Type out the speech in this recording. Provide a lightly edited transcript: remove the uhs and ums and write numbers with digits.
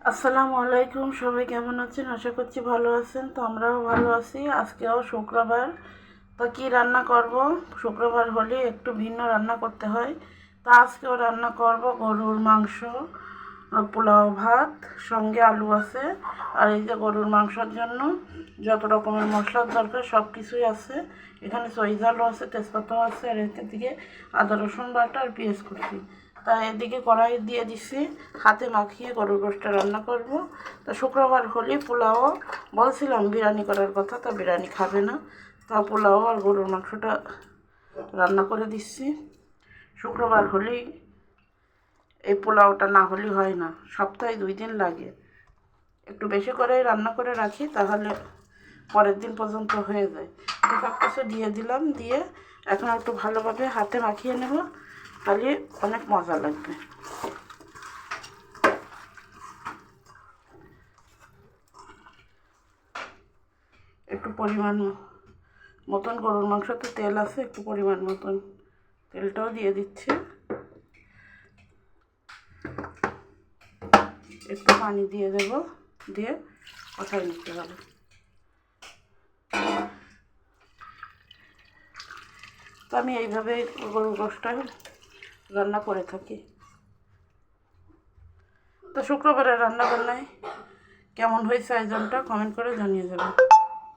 আসসালামু আলাইকুম, সবাই কেমন আছেন? আশা করছি ভালো আছেন। তো আমরাও ভালো আছি। আজকেও শুক্রবার, তো কি রান্না করব? শুক্রবার হলে একটু ভিন্ন রান্না করতে হয়। তো আজকেও রান্না করব গরুর মাংস, পোলাও ভাত, সঙ্গে আলু আছে। আর এই যে গরুর মাংসের জন্য যত রকমের মশলার দরকার সব কিছুই আছে। এখানে সরিষাও আছে, তেজপাতাও আছে, আর এদিকে আদা রসুন বাটা আর পেঁয়াজ কুচি। তাই এদিকে কড়াই দিয়ে দিছি, হাতে মাখিয়ে গরুর গোশটা রান্না করব। তো শুক্রবার হলে পোলাও বলছিলাম বিরিয়ানি করার কথা, তা বিরিয়ানি খাবে না, তা পোলাও আর গরুর মাংসটা রান্না করে দিচ্ছি। শুক্রবার হলেই এই পোলাওটা না হলে হয় না, সপ্তাহে 2 দিন লাগে। একটু বেশি করে রান্না করে রাখি, তাহলে পরের দিন পর্যন্ত হয়ে যায়। তো সব কিছু দিয়ে দিলাম, দিয়ে এখন একটু ভালোভাবে হাতে মাখিয়ে নেব, তাহলে অনেক মজা লাগবে। একটু পরিমাণ মতন গরুর মাংসতে তেল আছে, একটু পরিমাণ মতন তেলটাও দিয়ে দিচ্ছি। একটু পানি দিয়ে দেব, দিয়ে কষাই নিতে হবে। তো আমি এইভাবে গরুর গোশটা রান্না করে থাকি। তো শুক্রবারের রান্না বান্নায় কেমন হয়েছে আয়োজনটা কমেন্ট করে জানিয়ে যাবেন।